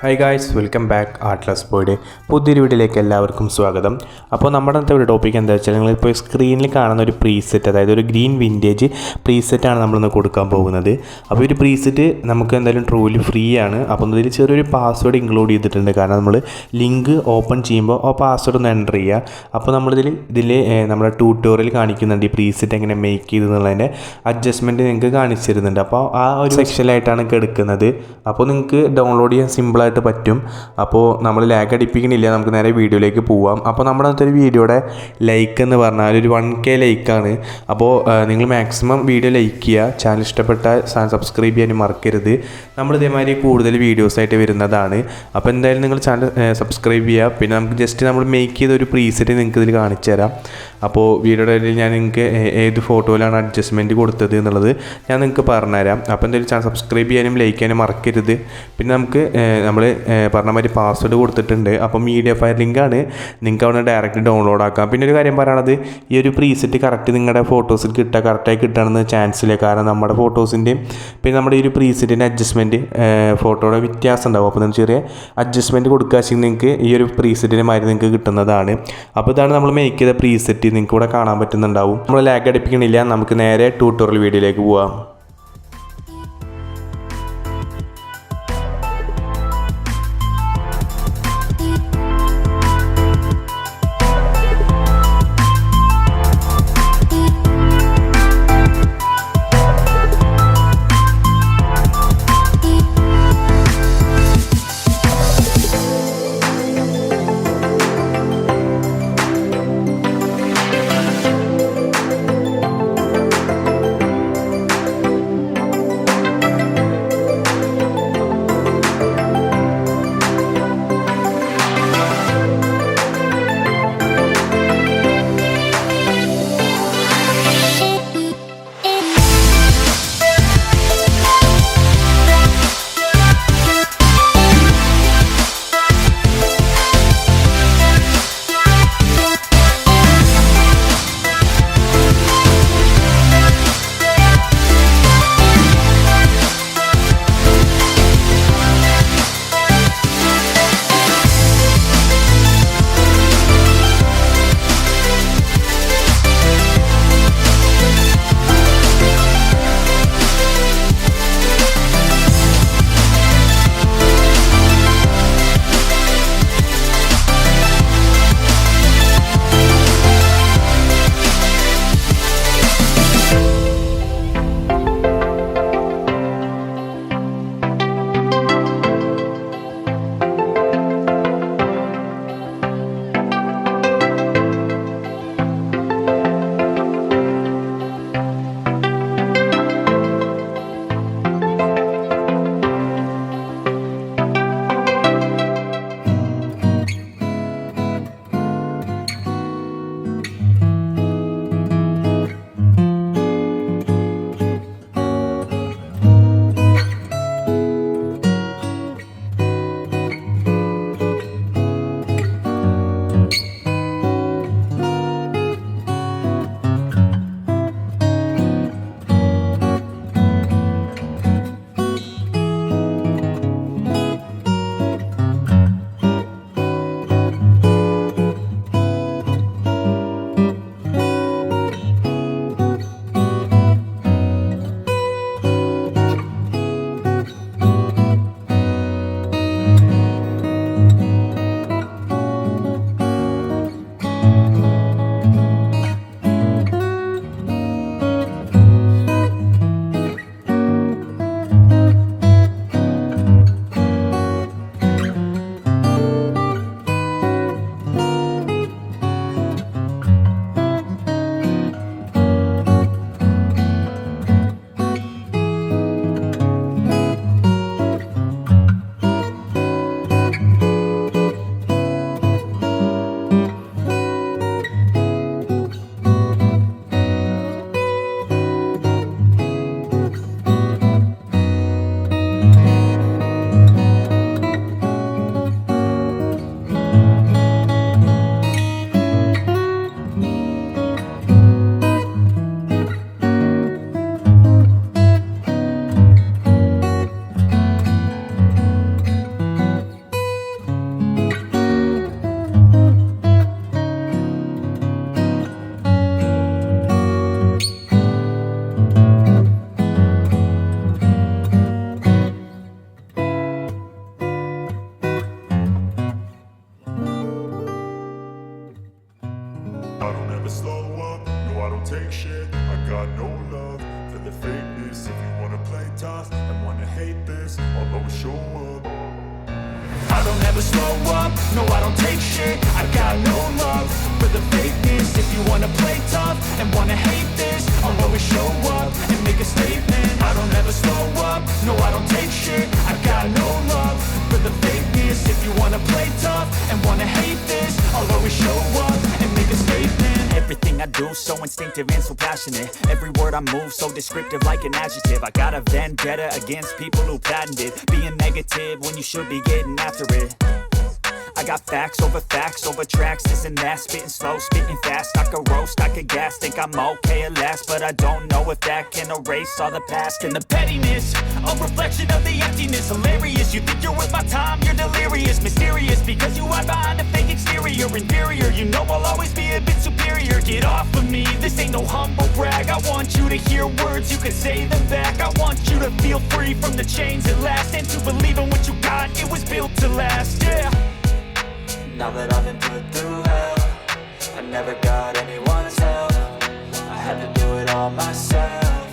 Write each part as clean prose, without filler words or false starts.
Hi guys, welcome back artless ബോയുടെ പുതിയൊരു വീഡിയോയിലേക്ക് എല്ലാവർക്കും സ്വാഗതം. അപ്പോൾ നമ്മുടെ അടുത്ത ഒരു ടോപ്പിക് എന്താ വെച്ചാൽ നിങ്ങളിപ്പോൾ സ്ക്രീനിൽ കാണുന്ന ഒരു പ്രീസെറ്റ്, അതായത് ഒരു ഗ്രീൻ വിൻറ്റേജ് പ്രീസെറ്റാണ് നമ്മളിന്ന് കൊടുക്കാൻ പോകുന്നത്. അപ്പോൾ ഒരു പ്രീസെറ്റ് നമുക്ക് എന്തായാലും ട്രൂലി ഫ്രീ ആണ്. അപ്പോൾ ഇതിൽ ചെറിയൊരു പാസ്വേഡ് ഇൻക്ലൂഡ് ചെയ്തിട്ടുണ്ട്. കാരണം നമ്മൾ ലിങ്ക് ഓപ്പൺ ചെയ്യുമ്പോൾ ആ പാസ്വേഡ് ഒന്ന് എൻ്റർ ചെയ്യുക. അപ്പോൾ നമ്മളിതിൽ നമ്മുടെ ട്യൂട്ടോറിയൽ കാണിക്കുന്നുണ്ട് ഈ പ്രീസെറ്റ് എങ്ങനെ മേക്ക് ചെയ്തെന്നുള്ളതിൻ്റെ അഡ്ജസ്റ്റ്മെൻറ്റ് നിങ്ങൾക്ക് കാണിച്ചു തരുന്നുണ്ട്. അപ്പോൾ ആ ഒരു സെക്ഷനിലായിട്ടാണ് എടുക്കുന്നത്. അപ്പോൾ നിങ്ങൾക്ക് ഡൗൺലോഡ് ചെയ്യാൻ സിമ്പിളായിട്ട് പറ്റും. അപ്പോൾ നമ്മൾ ലാഗ് അടിപ്പിക്കണില്ല, നമുക്ക് നേരെ വീഡിയോയിലേക്ക് പോവാം. അപ്പോൾ നമ്മുടെ അടുത്തൊരു വീഡിയോയുടെ ലൈക്ക് എന്ന് പറഞ്ഞാൽ ഒരു 1K ലൈക്കാണ്. അപ്പോൾ നിങ്ങൾ മാക്സിമം വീഡിയോ ലൈക്ക് ചെയ്യുക. ചാനൽ ഇഷ്ടപ്പെട്ടാൽ സബ്സ്ക്രൈബ് ചെയ്യാനും മറക്കരുത്. നമ്മൾ ഇതേമാതിരി കൂടുതൽ വീഡിയോസായിട്ട് വരുന്നതാണ്. അപ്പോൾ എന്തായാലും നിങ്ങൾ ചാനൽ സബ്സ്ക്രൈബ് ചെയ്യുക. പിന്നെ നമുക്ക് ജസ്റ്റ് നമ്മൾ മേക്ക് ചെയ്ത ഒരു പ്രീസെറ്റ് നിങ്ങൾക്ക് ഇതിൽ കാണിച്ചു തരാം. അപ്പോൾ വീഡിയോയുടെ ഇടയിൽ ഞാൻ നിങ്ങൾക്ക് ഏത് ഫോട്ടോയിലാണ് അഡ്ജസ്റ്റ്മെൻറ്റ് കൊടുത്തത് എന്നുള്ളത് ഞാൻ നിങ്ങൾക്ക് പറഞ്ഞുതരാം. അപ്പോൾ എന്തായാലും ചാനൽ സബ്സ്ക്രൈബ് ചെയ്യാനും ലൈക്ക് ചെയ്യാനും മറക്കരുത്. പിന്നെ നമുക്ക് നമ്മൾ പറഞ്ഞ മാതിരി പാസ്വേഡ് കൊടുത്തിട്ടുണ്ട്. അപ്പോൾ മീഡിയ ഫയർ ലിങ്കാണ്, നിങ്ങൾക്ക് അവിടെ ഡയറക്റ്റ് ഡൗൺലോഡ് ആക്കാം. പിന്നെ ഒരു കാര്യം പറയണത്, ഈ ഒരു പ്രീസെറ്റ് കറക്റ്റ് നിങ്ങളുടെ ഫോട്ടോസിൽ കറക്റ്റായി കിട്ടണമെന്ന് ചാൻസ് ഇല്ല. കാരണം നമ്മുടെ ഫോട്ടോസിൻ്റെയും പിന്നെ നമ്മുടെ ഈ ഒരു പ്രീസെറ്റിൻ്റെ അഡ്ജസ്റ്റ്മെൻറ്റ് ഫോട്ടോയുടെ വ്യത്യാസം ഉണ്ടാവും. അപ്പോൾ നിങ്ങൾ ചെറിയ അഡ്ജസ്റ്റ്മെൻറ്റ് കൊടുക്കുക വെച്ചാൽ നിങ്ങൾക്ക് ഈ ഒരു പ്രീസെറ്റിൻ്റെ മാതിരി നിങ്ങൾക്ക് കിട്ടുന്നതാണ്. അപ്പോൾ ഇതാണ് നമ്മൾ മേക്ക് ചെയ്ത പ്രീസെറ്റ്, നിങ്ങൾക്ക് ഇവിടെ കാണാൻ പറ്റുന്നുണ്ടാവും. നമ്മൾ ലാഗ് അടിപ്പിക്കണില്ല, നമുക്ക് നേരെ ട്യൂട്ടോറിയൽ വീഡിയോയിലേക്ക് പോവാം. never slow up, no I don't take shit. I got no love for the fakeness. If you wanna play tough and wanna hate this, I'll always show up. I don't ever slow up, no I don't take shit. I got no love for the fakeness. If you wanna play tough and wanna hate this, I'll always show up and make a statement. I don't ever slow up, no I don't take shit. I got no love for the fakeness. If you wanna play tough and wanna hate this, I'll always show up and make a statement. Everything I do so instinctive and so passionate. Every word I move so descriptive like an adjective. I got a vendetta against people who patented being negative when you should be getting after it. I got facts over tracks, this and that. Spitting slow, spitting fast. I could roast, I could gas. Think I'm okay at last, but I don't know if that can erase all the past. And the pettiness, a reflection of the emptiness. Hilarious, you think you're worth my time, you're delirious. Mysterious, because you hide behind a fake exterior. Inferior, you know I'll always be a bit superior. Get off of me, this ain't no humble brag. I want you to hear words, you can say them back. I want you to feel free from the chains at last, and to believe in what you got, it was built to last, yeah. Now that I've been put through hell, I never got anyone's help. I had to do it all myself.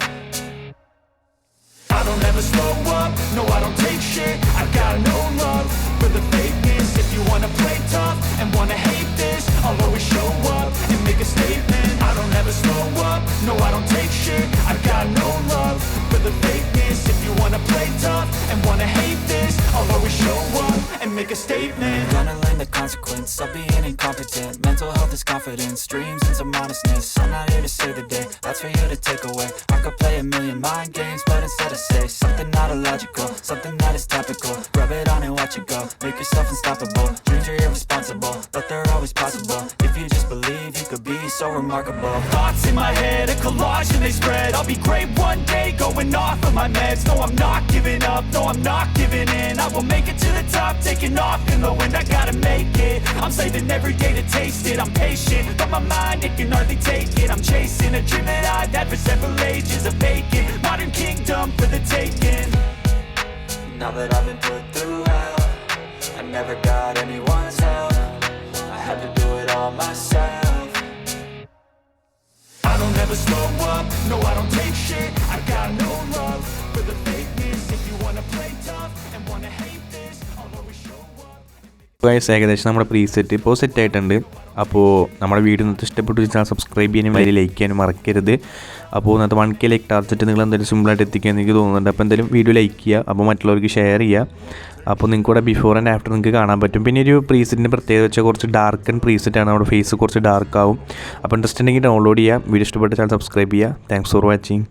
I don't ever slow up, no I don't take shit. I got no love for the fakeness. If you wanna play tough and wanna hate this, I'll always show up and make a statement. I don't ever slow up, no I don't take shit. I got no love for the fakeness. If you wanna play tough and wanna hate this, I'll always show up and make a statement. Gonna learn the consequence of being incompetent. Mental health is confidence, dreams and some honestness. I'm not here to save the day, that's for you to take away. I could play a million mind games, but instead I say something not illogical, something that is topical. Rub it on and watch it go, make yourself unstoppable. Dreams are irresponsible, but they're always possible. If you just believe, you could be so remarkable. Thoughts in my head, a collage and they spread. I'll be great one day, going off of my meds. No, I'm not giving up, no, I'm not giving in. I will make it to the top, taking off in the wind. I gotta make it, I'm saving every day to taste it. I'm patient, but my mind, it can hardly take it. I'm chasing a dream that I've had for several ages. A vacant, modern kingdom for the taking. Now that I've been put through hell, I never got anyone's help. I had to do it all myself. I don't ever slow up, no I don't take shit. I got no love for the fakeness. If you wanna play tough and wanna hate this, I'll always show up. Guys ഏകദേശം നമ്മുടെ preset ഇപ്പോൾ set ആയിട്ടുണ്ട്. അപ്പോൾ നമ്മുടെ video ഇന്നത്തെ ഇഷ്ടപ്പെട്ടു വെച്ചാൽ subscribe ചെയ്യാനും വലിയ ലൈക്ക് ചെയ്യാനും മറക്കരുത്. അപ്പോൾ ഇന്നത്തെ 1K ലൈക്ക് ടാർഗറ്റ് നിങ്ങൾ എന്തായാലും സിമ്പിളായിട്ട് എത്തിക്കാൻ എനിക്ക് തോന്നുന്നുണ്ട്. അപ്പോൾ എന്തായാലും വീഡിയോ ലൈക്ക് ചെയ്യുക, അപ്പോൾ മറ്റുള്ളവർക്ക് ഷെയർ ചെയ്യുക. അപ്പോൾ നിങ്ങൾക്ക് ഇവിടെ ബിഫോർ ആൻഡ് ആഫ്റ്റർ നിങ്ങൾക്ക് കാണാൻ പറ്റും. പിന്നെ ഒരു പ്രീസെറ്റിൻ്റെ പ്രത്യേകത വെച്ചാൽ കുറച്ച് ഡാർക്കൻ പ്രീസെറ്റാണ്, നമ്മുടെ ഫേസ് കുറച്ച് ഡാർക്ക് ആവും. അപ്പോൾ ഇൻട്രസ്റ്റ് ഉണ്ടെങ്കിൽ ഡൗൺലോഡ് ചെയ്യുക. വീഡിയോ ഇഷ്ടപ്പെട്ട ചാനൽ സബ്സ്ക്രൈബ് ചെയ്യുക. Thanks for watching.